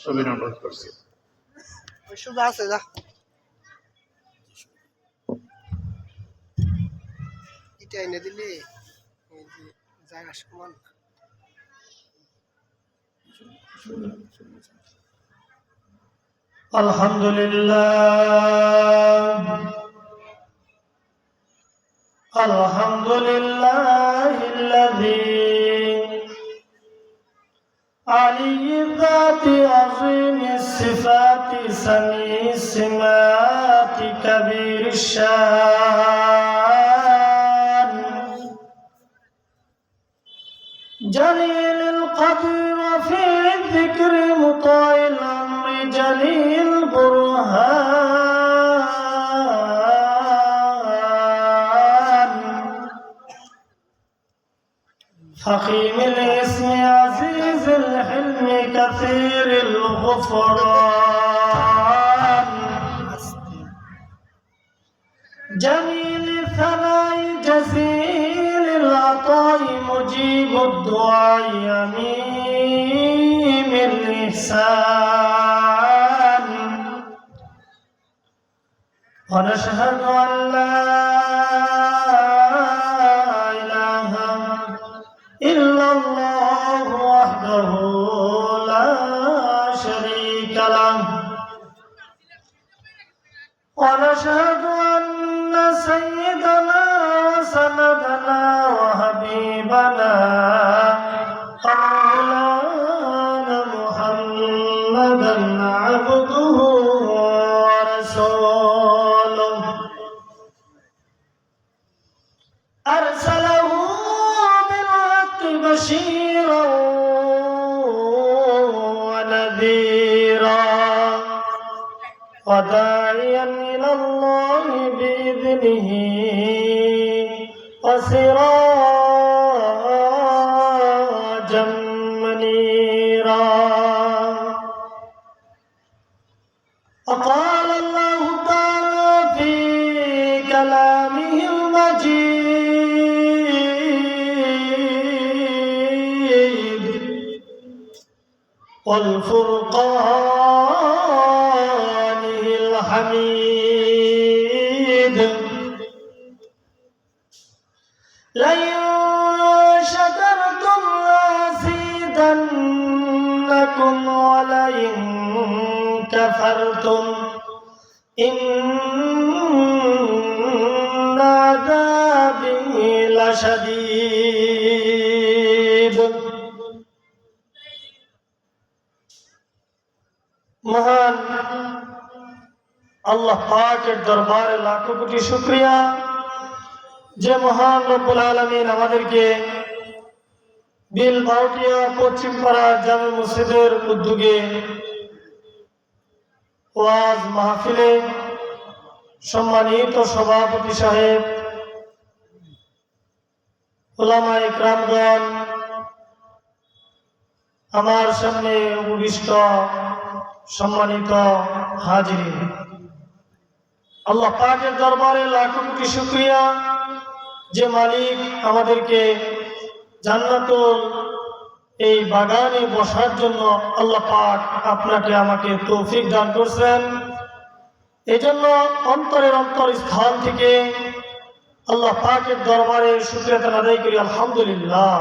সবিনয় অনুরোধ করছি। শুধু আছে যা এটা এনে দিলে জায়গা সমান। আলহামদুলিল্লাহ আলহামদুলিল্লাহিল্লাযী আলিয়্যিয যাতি আযীমিস সিফাতি সামিয়্যিস সিমাতি কাবীরিশ শান জলিলুল কদর রফি'য যিকরি মুতা'ইল আমরি জলিল বুরহান فخيم الاسم عزيز الحلم كثير الغفران جميل الثناء جزيل العطاء مجيب الدعاء يميم الإحسان ونشهد أن لا إله إلا الله وحده لا شريك له ونشهد أن سيدنا وسندنا وحبيبنا مولانا محمدا عبده ورسوله أرسله بالحق بشيرا ونذيرا وداعيا إلى الله بإذنه وسراجا منيرا وقال الله تعالى في كلامه المجيد والفرقانه الحميد لئن شكرتم لأزيدنكم ولئن كفرتم إن عذابي لشديد মহান আল্লাহ পাকের দরবারে লাখো কোটি শুকরিয়া যে মহান রব্বুল আলামিন আমাদেরকে বিলবাউটিয়া পশ্চিম পাড়া জামে মসজিদের উদ্যোগে ওয়াজ মাহফিলে সম্মানিত সভাপতি সাহেব, উলামা ইকরামগণ, আমার সামনে উপবিষ্ট সম্মানিত হাজিরিন, আল্লাহ পাকের দরবারে লাখো কোটি শুকরিয়া যে মালিক আমাদেরকে জান্নাতুল এই বাগানে বসার জন্য আল্লাহ পাক আপনাকে আমাকে তৌফিক দান করছেন। এজন্য অন্তরের অন্তরস্থান থেকে আল্লাহ পাকের দরবারে শুকরিয়া আদায় করি আলহামদুলিল্লাহ।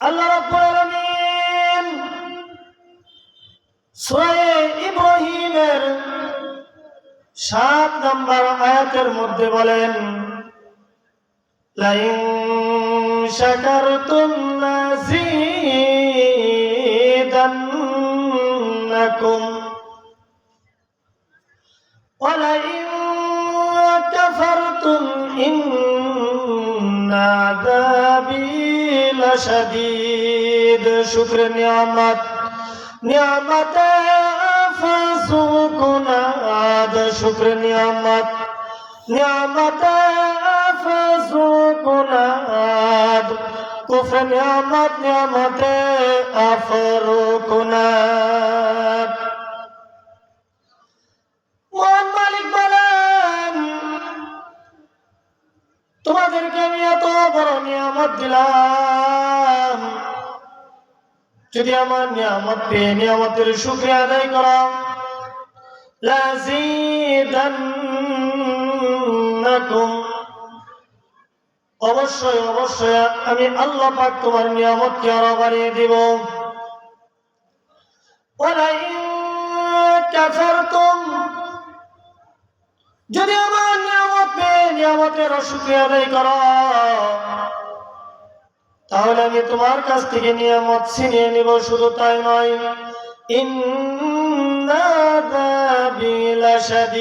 আল্লাহ রাব্বুল আলামিন সূরা ইব্রাহিমের 7 নম্বর আয়াতের মধ্যে বলেন, লাইন শাকারতুম লাযীদান্নাকুম ওয়া লাইন কাফারতুম ইন্না আযাবী লাশাদীদ। শুকরে নিয়ামত নিয়ামতে ফাসুকুনাদ, শুকরে নিয়ামত নিয়ামতে ফাসুকুনাদ, কুফর নিয়ামত নিয়ামতে আফরুকুনাদ। মহান মালিক বলেন, তোমাদেরকে আমি এত বড় নিয়ামত দিলাম, যদি আমার নিয়ামত পেয়ে নিয়ামতের শুকরিয়া আদায় করো, লাযীদান্নাকুম, অবশ্যই অবশ্যই আমি আল্লাহ পাক তোমার নিয়ামতকে আরো বাড়িয়ে দিব। ওয়ালাইন কাফারতুম, যদি আমার নিয়ামত পেয়ে নিয়ামতের অশুকরিয়া আদায় করো, তাহলে আমি তোমার কাছ থেকে নিয়ামত ছিনিয়ে নিব। শুধু তাই নয়, ইন্না আযাবী লাশাদীদ,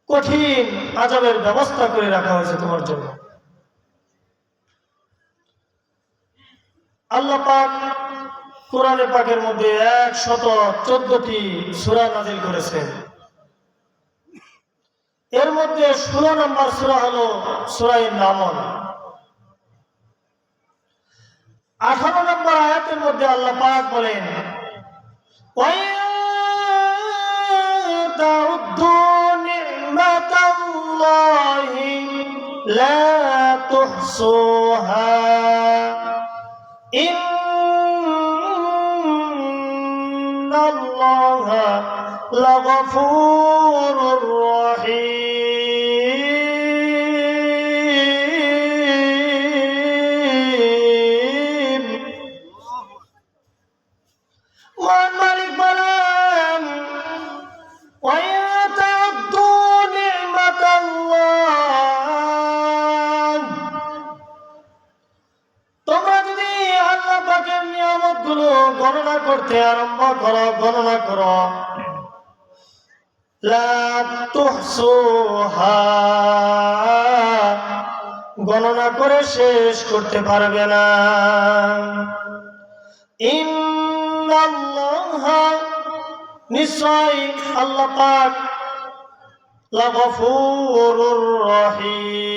কঠিন আযাবের ব্যবস্থা করে রাখা হয়েছে তোমার জন্য। আল্লাহ পাক কোরআনে পাকের মধ্যে 114টি সূরা নাযিল করেছেন। এর মধ্যে 16 নম্বর সূরা হলো সূরা নামল। 18 নম্বর আয়াতের মধ্যে আল্লাহ পাক বলেন, তাউদ্দু নি'মাতাল্লাহি লা তুহসুহা ইন্নাল্লাহা লাগফুরুর রহিম। মহান মালিক বলেন, ওয়া তা'উদ্দু নি'মাতাল্লাহ, তোমরা যদি আল্লাহ পাকের নিয়ামতগুলো গণনা করতে আরম্ভ করো, গণনা করো, লা তুহসুহা, গণনা করে শেষ করতে পারবে না। ইন্নাল্লাহা, নিশ্চয় আল্লাহ পাক, লাগফুরুর রহিম,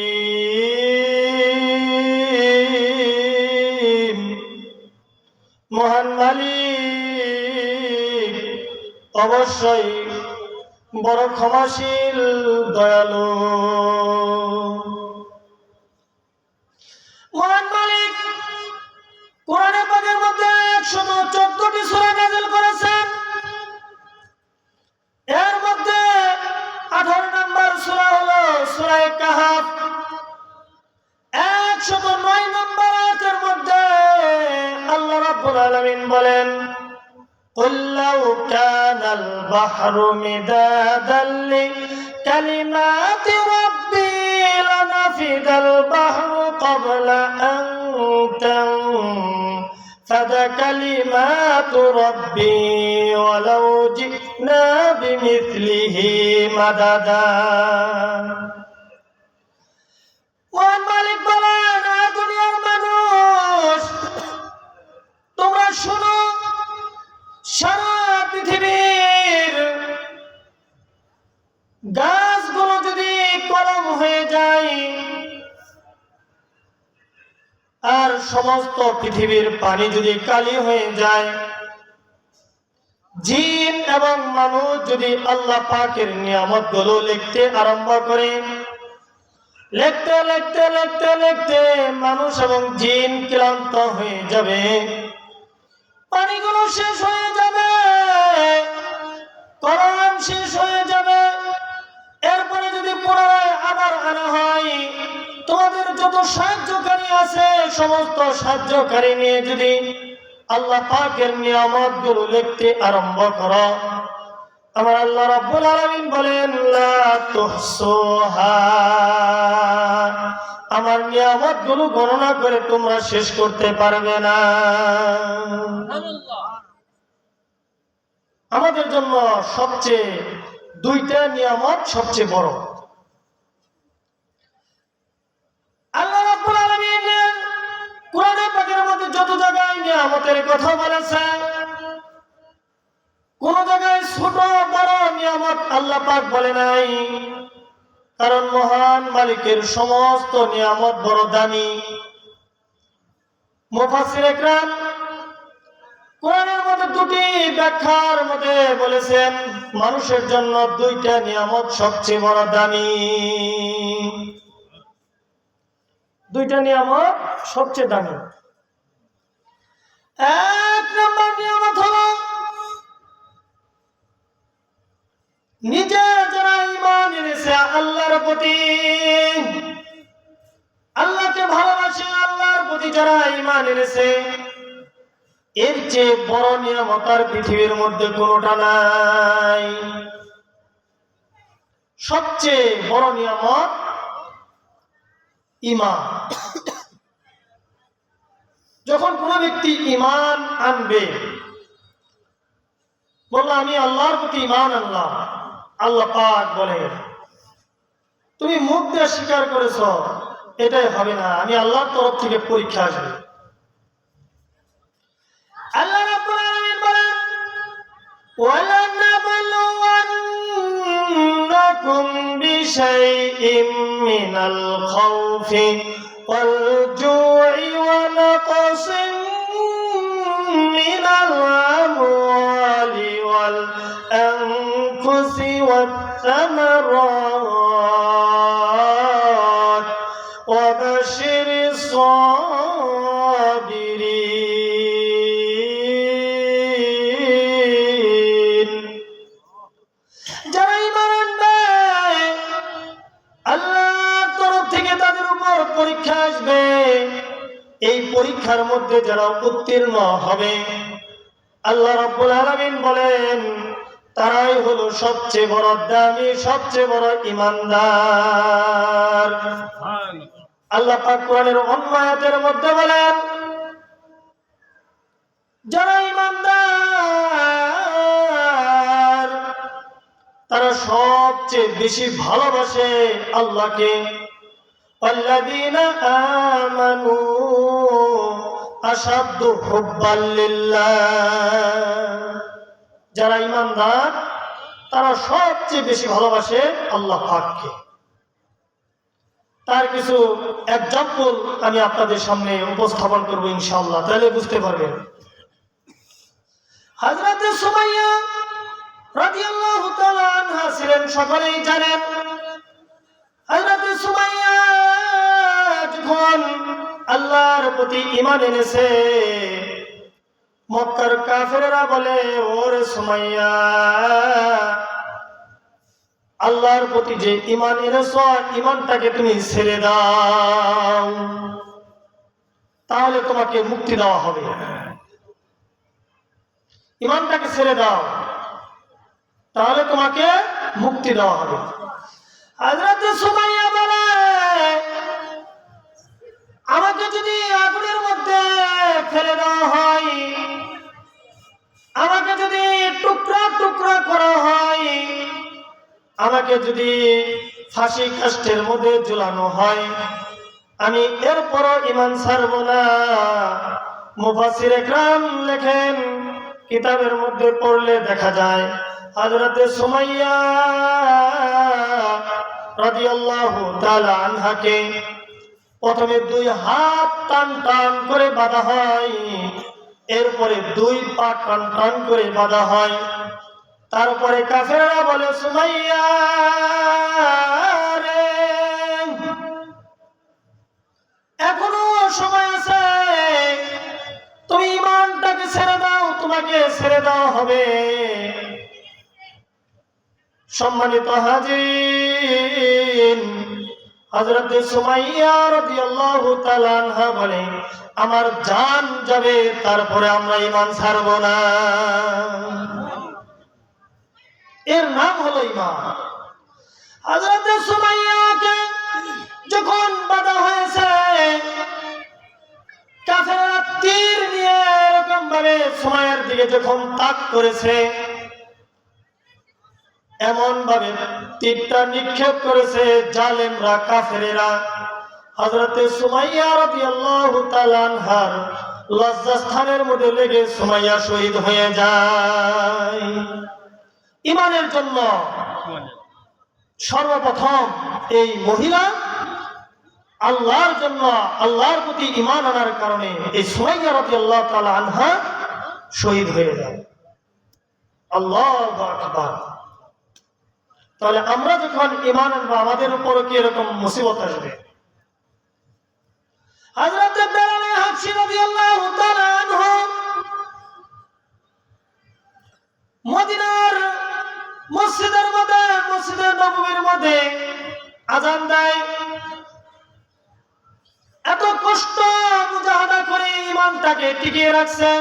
মহান মালিক, অবশ্যই বড় ক্ষমাশীল দয়ালু। মহান মালিক কোরআনে পাকের মধ্যে 114টি সূরা নাযিল করেছেন। এর মধ্যে 18 নম্বর সূরা হলো সূরা কাহফ। 109 নম্বর আয়াতের মধ্যে আল্লাহ রাব্বুল আলামিন বলেন, قل لو كان البحر مدادا لكلمات ربي لنفد البحر قبل أن تنفد كلمات ربي ولو جئنا بمثله مددا। মহান মালিক বলেন, দুনিয়ার মানুষ, তোমরা শোনো, সারা পৃথিবীর গাছগুলো যদি কলম হয়ে যায়, আর সমস্ত পৃথিবীর পানি যদি কালি হয়ে যায়, জিন এবং মানুষ যদি আল্লাহ পাকের নিয়ামতগুলো লিখতে আরম্ভ করে, লিখতে লিখতে লিখতে লিখতে মানুষ এবং জিন ক্লান্ত হয়ে যাবে, পানিগুলো শেষ হয়ে যাবে, কলম শেষ হয়ে যাবে। এরপরে যদি পুনরায় আবার আনা হয়, তোমাদের যত সাহায্যকারী আছে সমস্ত সাহায্যকারী নিয়ে যদি আল্লাহ পাকের নিয়ামতগুলো লিখতে আরম্ভ করো, আমার আল্লাহ রাব্বুল আলামিন বলেন, লা তুহসুহা, আমার নিয়ামতগুলো গণনা করে তোমরা শেষ করতে পারবে না। আমাদের জন্য সবচেয়ে দুইটা নিয়ামত সবচেয়ে বড়। আল্লাহ রাব্বুল আলামিন কোরআনে পাকের মধ্যে যত জায়গায় নিয়ামতের কথা বলেছে, কোন জায়গায় ছোট বড় নিয়ামত আল্লাহ পাক বলে নাই, কারণ মহান মালিকের সমস্ত নিয়ামত বড় দামি। মুফাসসির ইকরাম কোরআনের মধ্যে দুটি ব্যাখ্যার মধ্যে বলেছেন, মানুষের জন্য দুইটা নিয়ামত সবচেয়ে বড় দামি। দুইটা নিয়ামত সবচেয়ে দামি। এক নম্বর নিয়ামত হলো নিজে যারা ঈমান এনেছে আল্লাহর প্রতি, আল্লাহকে ভালোবাসে, আল্লাহর প্রতি যারা ঈমান এনেছে, এর চেয়ে বড় নিয়ামত আর পৃথিবীর মধ্যে কোনোটা নাই। সবচেয়ে বড় নিয়ামত ঈমান। যখন কোন ব্যক্তি ঈমান আনবে, বললো আমি আল্লাহর প্রতি ঈমান আনলাম, আল্লাহ পাক বলে তুমি মুখ দিয়ে স্বীকার করেছো, এটাই হবে না, আমি আল্লাহর তরফ থেকে পরীক্ষা আসবে। আল্লাহ রাব্বুল আলামিন বলেন ওয়ালানাবলুওয়ান্নাকুম বিশাইইম মিনাল খাউফি ওয়াল জু'i ওয়া নাকসিন মিনাল আমওয়ালি ওয়াল আনফুসি ওয়াত থামারাত ওয়া বাশশিরিস সাবিরিন। যারা ঈমান আনবে আল্লাহর তরফ থেকে তাদের উপর পরীক্ষা আসবে, এই পরীক্ষার মধ্যে যারা উত্তীর্ণ হবে, আল্লাহ রাব্বুল আলামিন বলেন তারাই হলো সবচেয়ে বড় দামি, সবচেয়ে বড় ঈমানদার। আল্লাহ পাক কোরআনের অন্য আয়াতের মধ্যে বলেন যারা ঈমানদার তারা সবচেয়ে বেশি ভালোবাসে আল্লাহকে। আল্লাযীনা আমানু আশাদ্দু হুব্বাল লিল্লাহ। যারা ঈমানদার তারা সবচেয়ে বেশি ভালোবাসে আল্লাহ পাককে। তার কিছু এক্সাম্পল আমি আপনাদের সামনে উপস্থাপন করব ইনশাআল্লাহ, তাহলে বুঝতে পারবেন। হযরত সুমাইয়া রাদিয়াল্লাহু তাআলা আনহা ছিলেন, সকলেই জানেন। হযরত সুমাইয়া যখন আল্লাহর প্রতি ঈমান এনেছে, মক্কার কাফেররা বলে ওরে সুমাইয়া, আল্লাহর প্রতি যে ঈমান এনেছো, ঈমানটাকে তুমি ছেড়ে দাও, তাহলে তোমাকে মুক্তি দেওয়া হবে। ঈমানটাকে ছেড়ে দাও, তাহলে তোমাকে মুক্তি দেওয়া হবে। হযরত সুমাইয়া বলে আমাকে যদি আগুনের মধ্যে ফেলে দেওয়া হয়, আমাকে যদি টুকরা টুকরা করা হয়, আমাকে যদি ফাঁসি কাষ্ঠের মধ্যে ঝুলানো হয়, আমি এরপরও ঈমান ছাড়ব না। মুফাসসির ইকরাম লেখেন, কিতাবের মধ্যে পড়লে দেখা যায় হযরত সুমাইয়া রাদিয়াল্লাহু তাআলা আনহাকে প্রথমে 2 হাত টান টান করে বাঁধা হয়, এরপরে 2 পা টান টান করে বাঁধা হয়। তারপরে কাফেররা বলে সুমাইয়া রে, এখনো সময় আছে, তুমি ঈমানটাকে ছেড়ে দাও, তোমাকে ছেড়ে দেওয়া হবে। সম্মানিত হাজির, হযরত সুমাইয়া রাদিয়াল্লাহু তাআলা আনহা বলে আমার জান যাবে, তারপরে আমরা ঈমান ছাড়ব না। এর নাম হলো ঈমান। হযরত সুমাইয়াকে যখন বাধা হয়েছে, কাফেররা তীর নিয়ে এরকম ভাবে সুমাইয়ার দিকে যখন তাক করেছে, এমন ভাবে তীরটা নিক্ষেপ করেছে জালেমরা, কাফেরেরা। হযরত সুমাইয়া রাদিয়াল্লাহু তাআলা আনহার লজ্জাস্থানের মধ্যে লেগে সুমাইয়া শহীদ হয়ে যায়। ঈমানের জন্য সর্বপ্রথম এই মহিলা আল্লাহর জন্য, আল্লাহর প্রতি ঈমান আনার কারণে এই সুমাইয়া রাদিয়াল্লাহু তাআলা আনহা শহীদ হয়ে যায়। আল্লাহু আকবার। তাহলে আমরা যখন ঈমান আনবো, আমাদের উপরও কি এরকম মুসিবত আসবে? হযরত বেলাল হাবশী রাদিয়াল্লাহু তাআলা আনহু মদিনার মসজিদের মধ্যে, মসজিদে নববীর মধ্যে আযান দেয়। এত কষ্ট মুজাহাদা করে ঈমানটাকে টিকিয়ে রাখছে।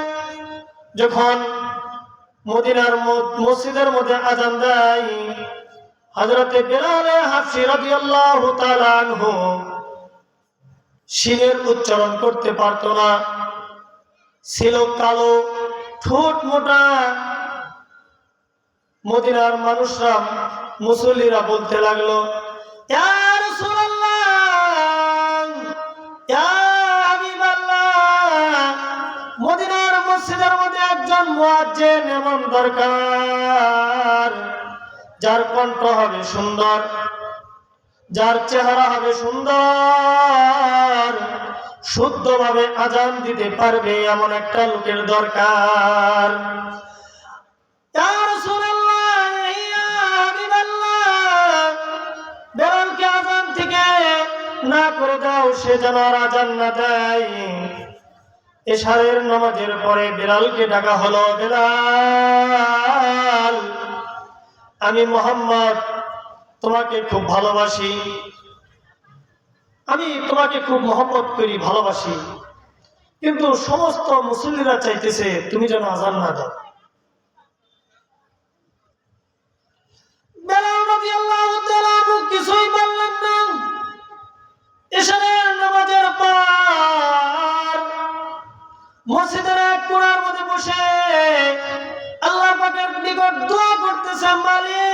যখন মদিনার মসজিদের মধ্যে আযান দেয়, হযরত বেলাল হাবশী রাদিয়াল্লাহু তাআলা আনহু শিনের উচ্চারণ করতে পারত না, ছিল কালো, ঠোঁট মোটা। মদিনার মানুষরা, মুসল্লিরা বলতে লাগলো, ইয়া রাসূলুল্লাহ, ইয়া হাবিবাল্লাহ, মদিনার মসজিদের মধ্যে একজন মুয়াজ্জিন এমন দরকার, যার কণ্ঠ হবে সুন্দর, যার চেহারা হবে সুন্দর, শুদ্ধভাবে আযান দিতে পারবে এমন একটা লোকের দরকার। ইয়া রাসূলুল্লাহ, ইয়া হাবিবাল্লাহ, বেলালকে আযান থেকে না করে দাও, সে যেন আর আযান না দেয়। এশারের নামাজের পরে বেলালকে ডাকা হলো, বেলাল, আমি মুহাম্মদ তোমাকে খুব ভালোবাসি, আমি তোমাকে খুব মহব্বত করি, ভালোবাসি, কিন্তু সমস্ত মুসল্লিরা চাইতেছে তুমি যেন আযান না দাও। বেলাল রাদিয়াল্লাহু তাআলা কিছুই বললেন না। এশারের নামাজের পর মসজিদের এক কোণার মধ্যে বসে আল্লাহ পাকের নিকট দোয়া করতেছে, মালিক,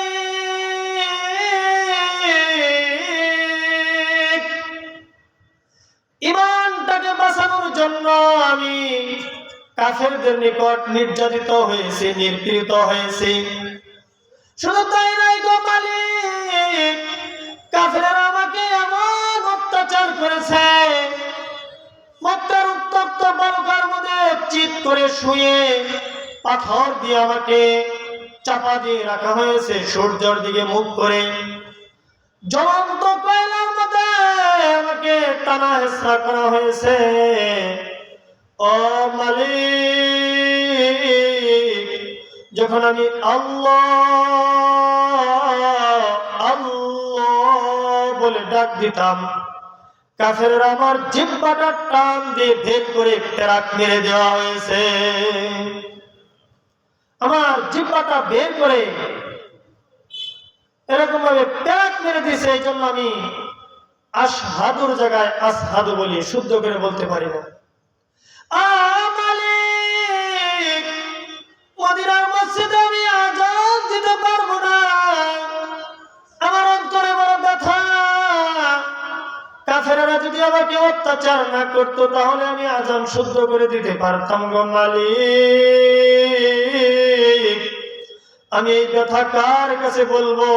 ঈমানটাকে বাঁচানোর জন্য আমি কাফেরদের নিকট নির্যাতিত হয়েছি, নিপীড়িত হয়েছি। শুধু তাই নাই গো মালিক, কাফেররা আমাকে এমন অত্যাচার করেছে, মক্কার উত্তপ্ত বালুকার মধ্যে চিৎ করে শুয়ে পাথর দিয়ে আমাকে চাপা দিয়ে রাখা হয়েছে, সূর্যের দিকে মুখ করে জ্বলন্ত কয়লার মধ্যে আমাকে টানা হেঁচড়া করা হয়েছে। ও মালিক, যখন আমি আল্লাহ আল্লাহ বলে ডাক দিতাম, কাফেররা আমার জিহ্বাটা টান দিয়ে ভেদ করে পেরাক মেরে দেওয়া হয়েছে। আমার জিহ্বাটা বের করে এরকম ভাবে পেরাক মেরে দিয়েছে। এই জন্য আমি আশহাদুর জায়গায় আসহাদু বলি, শুদ্ধ করে বলতে পারি না। মালিক, মদিনার মসজিদে আমি আযান দিতে পারবো না, আমার অন্তরে বড় ব্যথা। কাফেররা যদি আমাকে অত্যাচার না করতো তাহলে আমি আযান শুদ্ধ করে দিতে পারতাম গো মালিক। আমি এই কথা কার কাছে বলবো?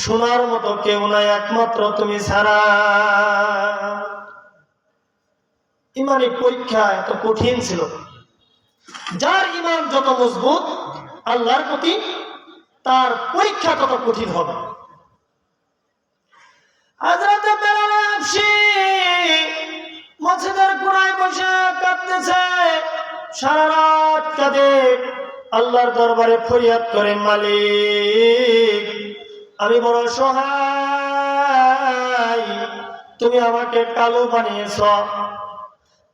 শোনার মতো কেউ নাই, একমাত্র তুমি ছাড়া। ইমানি পরীক্ষা এত কঠিন ছিল। যার ইমান যত মজবুত আল্লাহর প্রতি, তার পরীক্ষা তত কঠিন হবে। হযরত বেলাল হাবশী মসজিদের কোণায় বসে কাঁদতেছে, সারা রাত কাঁদে, আল্লাহর দরবারে ফরিয়াদ করে, মালিক, আমি বড় অসহায়, তুমি আমাকে কালো বানিয়েছ,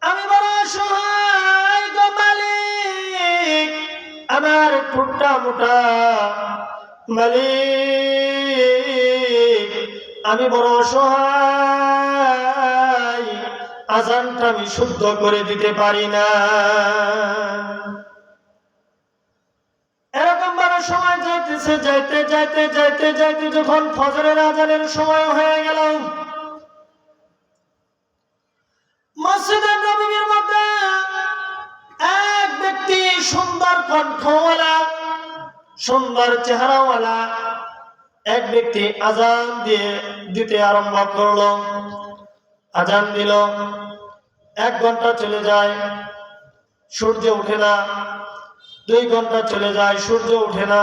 আমি বড় অসহায় গো মালিক, আমার ঠোঁটটা মোটা, মালিক, আমি বড় অসহায়, আযানটা আমি শুদ্ধ করে দিতে পারি না। এরকম ভাবে সময় যাইতেছে, যাইতে যাইতে যাইতে যাইতে যখন ফজরের আযানের সময় হয়ে গেল, মসজিদের নববীর মধ্যে এক ব্যক্তি সুন্দর কণ্ঠওয়ালা, সুন্দর চেহারাওয়ালা এক ব্যক্তি আযান দিতে আরম্ভ করলো। আযান দিল, 1 ঘন্টা চলে যায়, সূর্য ওঠে না। 2 ঘন্টা চলে যায়, সূর্য ওঠে না।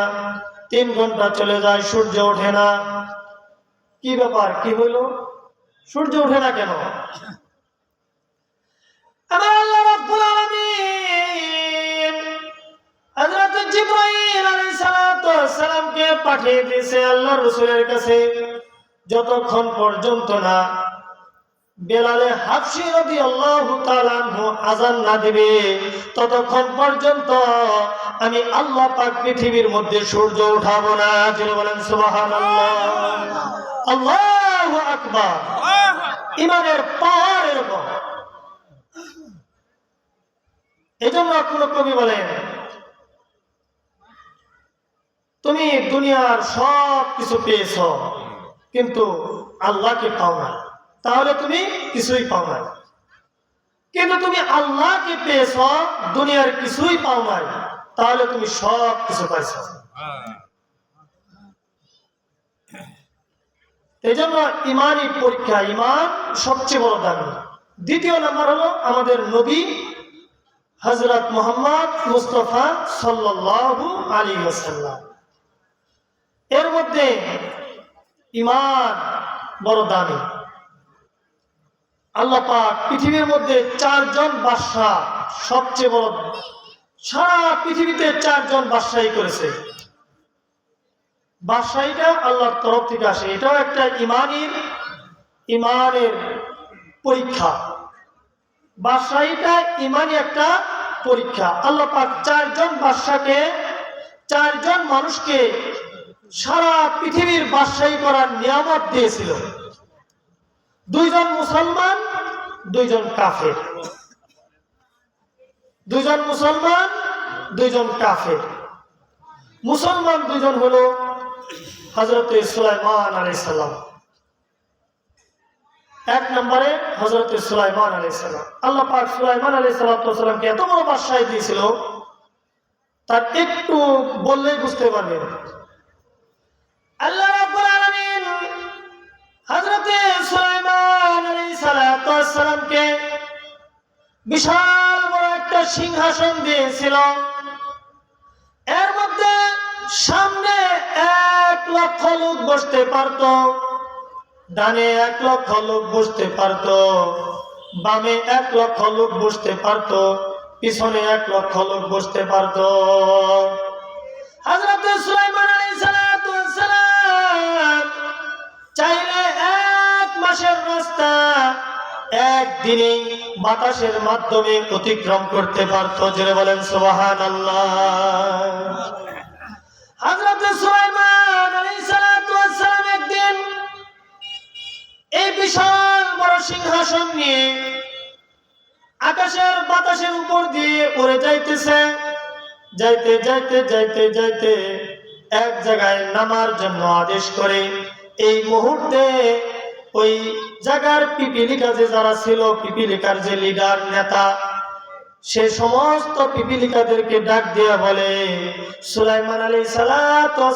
3 ঘন্টা চলে যায়, সূর্য ওঠে না। কি ব্যাপার, কি হইল? সূর্য ওঠে না কেন? আমার আল্লাহ রাব্বুল আলামিন হযরত জিবরাইল আলাইহিস সালামকে পাঠিয়ে দিয়েছে আল্লাহর রাসূলের কাছে, যতক্ষণ পর্যন্ত না বেলালে হাবশী রাদিয়াল্লাহু তাআলা আনহু আযান না দিবে ততক্ষণ পর্যন্ত আমি আল্লাহ পাক পৃথিবীর মধ্যে সূর্য উঠাবো না। যিনি বলেন সুবহানাল্লাহ, আল্লাহু আকবার। ইমানের পাওয়ার এরকম। এজন্য কোন কবি বলেন, তুমি দুনিয়ার সব কিছু পেয়েছ কিন্তু আল্লাহকে পাও না, তাহলে তুমি কিছুই পাও না। কিন্তু তুমি আল্লাহকে পেয়েছ, দুনিয়ার কিছুই পাও নাই, তাহলে তুমি সব কিছু পাইছ। এই জন্য ইমানই পরীক্ষা, ইমান সবচেয়ে বড় দাবি। দ্বিতীয় নাম্বার হলো আমাদের নবী হযরত মুহাম্মদ মুস্তাফা সাল্লাল্লাহু আলাইহি ওয়াসাল্লাম। এর মধ্যে ইমান বড় দামি। আল্লাহ পাক পৃথিবীর মধ্যে 4 জন বাদশাহ, সবচেয়ে বড়, সারা পৃথিবীতে 4 জন বাদশাহী করেছে। বাদশাহীটা আল্লাহর তরফ থেকে আসে, এটাও একটা ইমানের পরীক্ষা। বাদশাহীটা ইমানই একটা পরীক্ষা। আল্লাহ পাক 4 জন বাদশাকে, 4 জন মানুষকে সারা পৃথিবীর বাদশাহী করার নিয়ামত দিয়েছিল। 2 জন মুসলমান, 2 জন কাফের। 2 জন মুসলমান, 2 জন কাফের। মুসলমান 2 জন হলো হযরত সুলাইমান আলাইহিস সালাম। 1 নম্বরে হযরত সুলাইমান আলাইহিস সালাম। আল্লাহ পাক সুলাইমান আলাইহিস সালামকে এত বড় বাদশাহী দিয়েছিল, তার একটু বললেই বুঝতে পারবেন। আল্লাহ রাব্বুল আলামিন হযরত সুলাইমান আলাইহিস সালামকে বিশাল বড় একটা সিংহাসন দিয়েছিল। এর মধ্যে সামনে 1 লক্ষ লোক বসতে পারত, ডানে 1 লক্ষ লোক বসতে পারত, বামে 1 লক্ষ লোক বসতে পারত, পিছনে 1 লক্ষ লোক বসতে পারত। হযরত সুলাইমান আলাইহিস সালাম চাইলে 1 মাসের রাস্তা একদিনেই বাতাসের মাধ্যমে অতিক্রম করতে পারত। জোরে বলেন সুবহানাল্লাহ। হযরত সুলাইমান আলাইহিস সালাম একদিন এই বিশাল বড় সিংহাসন নিয়ে আকাশের বাতাসের উপর দিয়ে উড়ে যাইতেছে। যাইতে যাইতে যাইতে যাইতে এক জায়গায় নামার জন্য আদেশ করে। এই মুহূর্তে ওই জায়গার পিপিলিকা যে যারা ছিল, পিপিলিকার যে লিডার, নেতা, সে সমস্ত পিপিলিকাদেরকে ডাক দিয়ে বলে, সুলাইমান আলাইহিস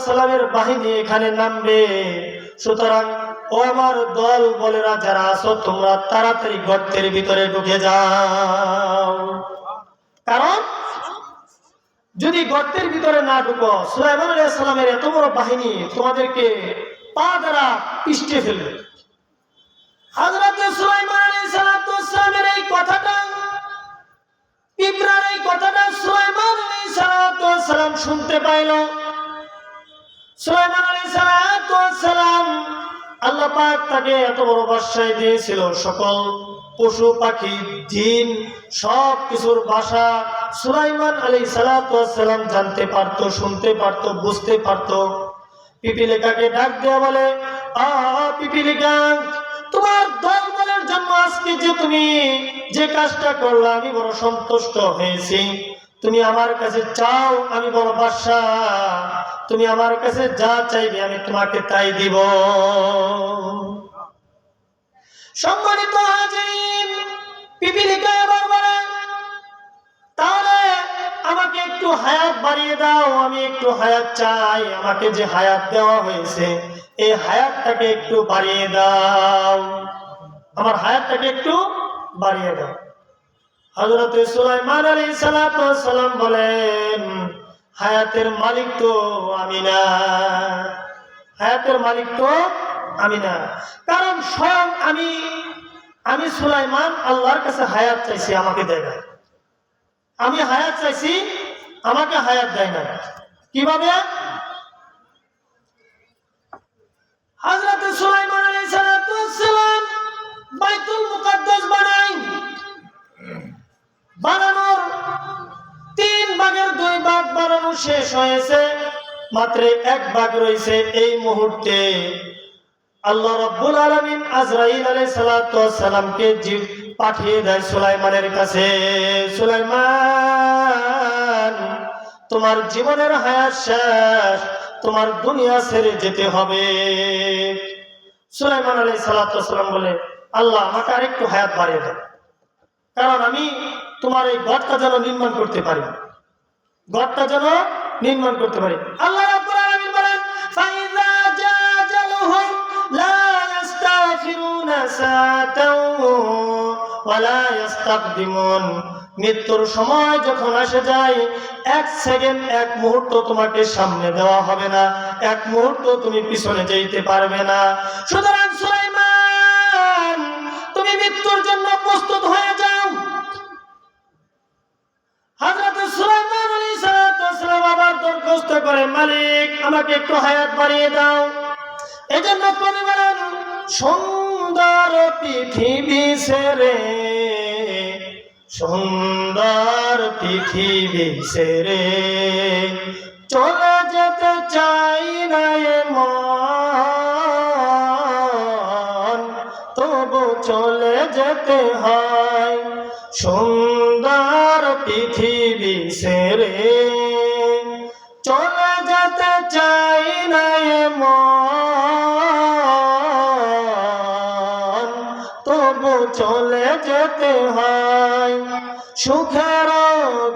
সালামের বাহিনী এখানে নামবে, সুতরাং ও আমার দল বলেরা যারা আছো, তোমরা তাড়াতাড়ি গর্তের ভিতরে ঢুকে যাও। কারণ যদি গর্তের ভিতরে না ঢুকো, সুলাইমান আলাইহিস সালামের এত বড় বাহিনী তোমাদেরকে পা দ্বারা পিষ্টে ফেলবে। হযরত সুলাইমান আলাইহিস সালামের এই কথাটা, পিঁপড়ার এই কথাটা সুলাইমান আলাইহিস সালাম শুনতে পাইল। সুলাইমান আলাইহিস সালাম, আল্লাহ পাক তাকে এত বড় বাদশাহী দিয়েছিল, সকল পশু পাখি জিন সব কিছুর ভাষা সুলাইমান আলাইহিস সালাম জানতে পারতো, শুনতে পারতো, বুঝতে পারতো। পিপিলিকাকে ডাক দেয়া বলে, পিপিলিকা, তোমার দল বলের জন্য আজকে যে তুমি যে কাজটা করলে আমি বড় সন্তুষ্ট হয়েছি। তুমি আমার কাছে চাও, আমি বড় বাদশা, তুমি আমার কাছে যা চাইবে আমি তোমাকে তাই দিব। সম্মানিত হাজির, পিপিলিকা এবার বলে, তাহলে আমাকে একটু হায়াত বাড়িয়ে দাও, আমি একটু হায়াত চাই, আমাকে যে হায়াত দেওয়া হয়েছে এই হায়াতটাকে একটু বাড়িয়ে দাও, আমার হায়াতটাকে একটু বাড়িয়ে দাও। হযরত সুলাইমান আলাইহিস সালাম বলেন, হায়াতের মালিক তো আমি না, হায়াতের মালিক তো আমি না, কারণ স্বয়ং আমি সুলাইমান আল্লাহর কাছে হায়াত চাইছি, আমাকে দেয় না। আমি হায়াত চাইছি, আমাকে হায়াত দেয় না। কিভাবে? হযরত সুলাইমান আলাইহিস সালাম বাইতুল মুকাদ্দাস বানানোর 3 ভাগের 2 ভাগ বানানো শেষ হয়েছে, মাত্র 1 ভাগ রয়েছে। এই মুহূর্তে আল্লাহ রাব্বুল আলামিন আজরাইল আলাইহিস সালামকে পাঠিয়ে দেয় সুলাইমানের কাছে। সুলাইমান, তোমার জীবনের হায়াত শেষ, তোমার দুনিয়া ছেড়ে যেতে হবে। সুলাইমান আলাইহিস সালাম বলে, আল্লাহ আমাকে আরেকটু হায়াত বাড়িয়ে দাও, কারণ আমি তোমার এই ঘরটা যেন নির্মাণ করতে পারি, ঘরটা যেন নির্মাণ করতে পারি। আল্লাহ রাব্বুল আলামিন বলেন, ফাইযা জাজালুহুম লা ইস্তাখিরুনা সাআতাও ওয়া লা ইস্তাকদিমুন। মৃত্যুর সময় যখন আসে যায়, 1 সেকেন্ড 1 মুহূর্ত তোমাকে সামনে দেওয়া হবে না, 1 মুহূর্ত তুমি পিছনে যেতে পারবে না। সুতরাং সুলাইমান, তুমি মৃত্যুর জন্য প্রস্তুত হয়ে যাও। হযরত সুলাইমান আলাইহিস সালাম আবার দরখাস্ত করে, মালিক আমাকে একটু হায়াত বাড়িয়ে দাও। এজন্য কবি বলেন, সুন্দর পৃথিবী ছেড়ে, সুন্দর পৃথিবী ছেড়ে চলে যেতে চাই না এ মন, তবু চলে যেতে হয়। সুন্দর পৃথিবী ছেড়ে চলে যেতে চাই না এ মন, তবু চলে যেতে হয়। সুখের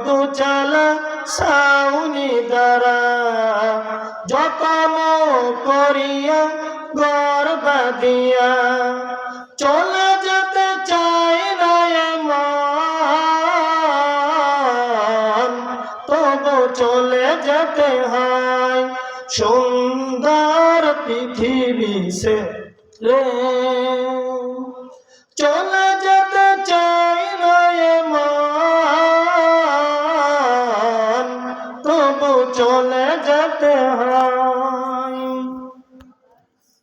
দুচালা ছাউনি দ্বারা যতন করিয়া ঘর বাঁধিয়া চলে যেতে চাই না এ মন, তবু চলে যেতে হয়। সুন্দর পৃথিবী ছেড়ে চলে যেতে চাই না এ মন, তবু চলে যেতে হয়।